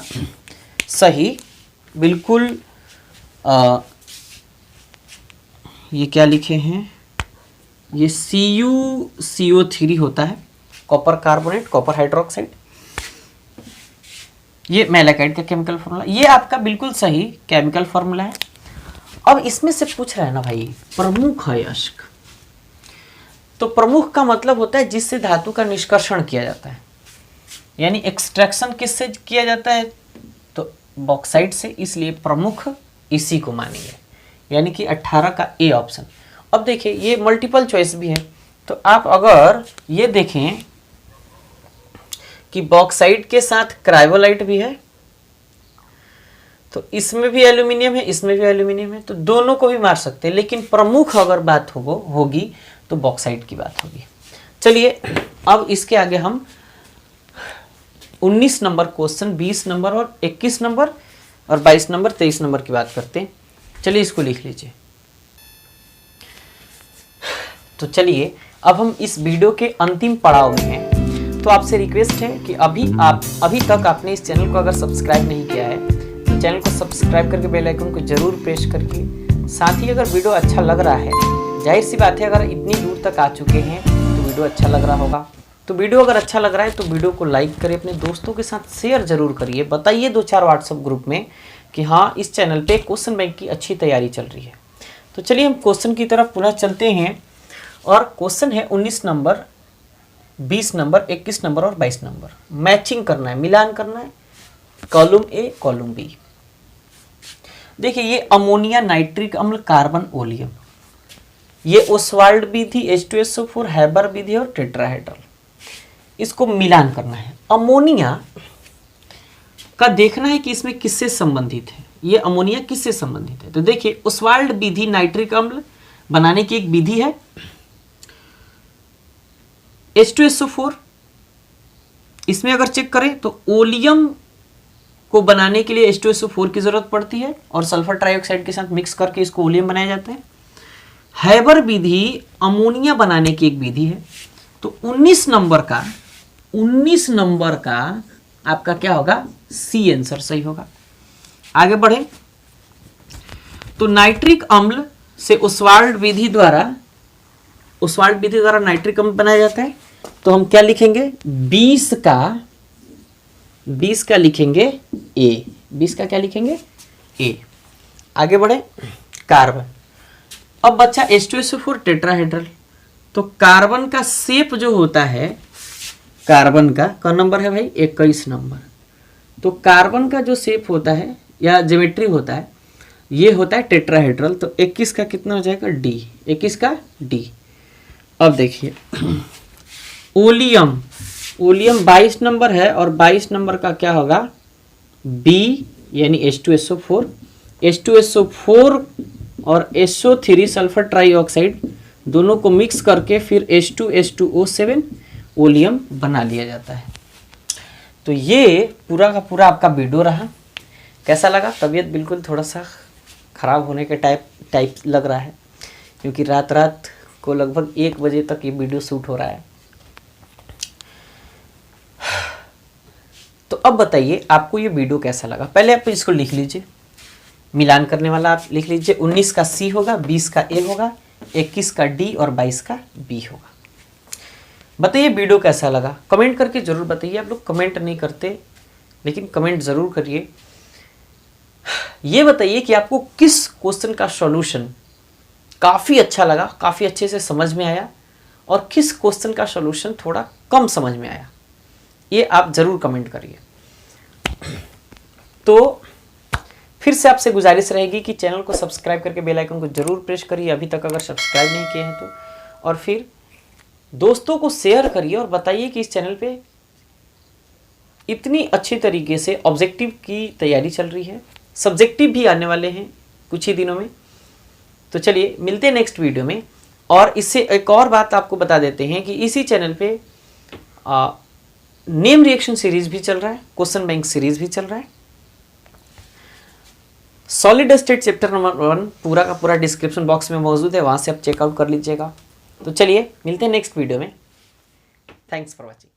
सही बिल्कुल, ये क्या लिखे हैं, ये CuCO3 होता है, कॉपर कार्बोनेट, कॉपर हाइड्रोक्साइड। ये मैलाकाइट का केमिकल फॉर्मूला, ये आपका बिल्कुल सही केमिकल फॉर्मूला है। अब इसमें से पूछ रहा है ना भाई, प्रमुख अयस्क, तो प्रमुख का मतलब होता है जिससे धातु का निष्कर्षण किया जाता है, यानी एक्सट्रैक्शन किससे किया जाता है, तो बॉक्साइट से, इसलिए प्रमुख इसी को मानेंगे, यानी कि 18 का A ऑप्शन। अब देखिए, ये मल्टीपल चॉइस भी है, तो आप अगर ये देखें कि बॉक्साइट के साथ क्रायोलाइट भी है, तो इसमें भी एल्यूमिनियम है, इसमें भी एल्यूमिनियम है, तो दोनों को भी मार सकते हैं, लेकिन प्रमुख अगर बात होगी तो बॉक्साइट की बात होगी। चलिए अब इसके आगे हम 19 नंबर क्वेश्चन, 20 नंबर और 21 नंबर और 22 नंबर, 23 नंबर की बात करते हैं। चलिए इसको लिख लीजिए। तो चलिए अब हम इस वीडियो के अंतिम पड़ाव में हैं। तो आपसे रिक्वेस्ट है कि अभी तक आपने इस चैनल को अगर सब्सक्राइब नहीं किया है तो चैनल को सब्सक्राइब करके बेल आइकन को जरूर प्रेस करके, साथ ही अगर वीडियो अच्छा लग रहा है, जाहिर सी बात है अगर इतनी दूर तक आ चुके हैं तो वीडियो अच्छा लग रहा होगा। तो वीडियो अगर अच्छा लग रहा है तो वीडियो को लाइक करें, अपने दोस्तों के साथ शेयर जरूर करिए, बताइए 2-4 व्हाट्सएप ग्रुप में कि हाँ इस चैनल पे क्वेश्चन बैंक की अच्छी तैयारी चल रही है। तो चलिए हम क्वेश्चन की तरफ पुनः चलते हैं और क्वेश्चन है 19 नंबर, 20 नंबर, 21 नंबर और 22 नंबर। मैचिंग करना है, मिलान करना है, कॉलम ए कॉलम बी। देखिए ये अमोनिया नाइट्रिक अम्ल कार्बन ओलियम, ये ओस्वाल्ड विधि, H2SO4, हैबर विधि और टेट्राहेड्रल, इसको मिलान करना है। अमोनिया का देखना है कि इसमें किससे संबंधित है, ये अमोनिया किससे संबंधित है। तो देखिए ओस्वाल्ड विधि नाइट्रिक अम्ल बनाने की एक विधि है, H2SO4, इसमें अगर चेक करें तो ओलियम को बनाने के लिए H2SO4 की जरूरत पड़ती है और सल्फर ट्राइऑक्साइड के साथ मिक्स करके इसको ओलियम बनाया जाता है। हैबर विधि अमोनिया बनाने की एक विधि है। तो 19 नंबर का आपका क्या होगा, सी आंसर सही होगा। आगे बढ़े तो नाइट्रिक अम्ल से ओस्वाल्ड विधि द्वारा नाइट्रिक अम्ल बनाया जाता है। तो हम क्या लिखेंगे, 20 का लिखेंगे ए, 20 का क्या लिखेंगे ए। आगे बढ़े कार्बन, अब बच्चा H2SO4 टेट्राहेड्रल। तो कार्बन का शेप जो होता है, कार्बन का नंबर है भाई 21 नंबर। तो कार्बन का जो शेप होता है या ज्योमेट्री होता है ये होता है टेट्राहेड्रल। तो 21 का कितना हो जाएगा डी, 21 का डी। अब देखिए ओलियम 22 नंबर है और 22 नंबर का क्या होगा बी, यानी H2SO4 और SO3 सल्फर ट्राइऑक्साइड दोनों को मिक्स करके फिर H2H2O7 ओलियम बना लिया जाता है। तो ये पूरा का पूरा आपका वीडियो रहा। कैसा लगा? तबीयत बिल्कुल थोड़ा सा ख़राब होने के टाइप लग रहा है, क्योंकि रात को लगभग 1 बजे तक ये वीडियो शूट हो रहा है। तो अब बताइए आपको ये वीडियो कैसा लगा। पहले आप इसको लिख लीजिए, मिलान करने वाला आप लिख लीजिए। 19 का सी होगा, 20 का ए होगा, 21 का डी और 22 का बी होगा। बताइए वीडियो कैसा लगा, कमेंट करके जरूर बताइए। आप लोग कमेंट नहीं करते, लेकिन कमेंट जरूर करिए। ये बताइए कि आपको किस क्वेश्चन का सॉल्यूशन काफ़ी अच्छा लगा, काफ़ी अच्छे से समझ में आया, और किस क्वेश्चन का सॉल्यूशन थोड़ा कम समझ में आया, ये आप ज़रूर कमेंट करिए। तो फिर से आपसे गुजारिश रहेगी कि चैनल को सब्सक्राइब करके बेल आइकन को जरूर प्रेस करिए अभी तक अगर सब्सक्राइब नहीं किए हैं तो, और फिर दोस्तों को शेयर करिए और बताइए कि इस चैनल पे इतनी अच्छी तरीके से ऑब्जेक्टिव की तैयारी चल रही है। सब्जेक्टिव भी आने वाले हैं कुछ ही दिनों में। तो चलिए मिलते हैं नेक्स्ट वीडियो में। और इससे एक और बात आपको बता देते हैं कि इसी चैनल पे नेम रिएक्शन सीरीज भी चल रहा है, क्वेश्चन बैंक सीरीज भी चल रहा है। सॉलिड स्टेट चैप्टर नंबर 1 पूरा का पूरा डिस्क्रिप्शन बॉक्स में मौजूद है, वहां से आप चेकआउट कर लीजिएगा। तो चलिए मिलते हैं नेक्स्ट वीडियो में। Thanks for watching.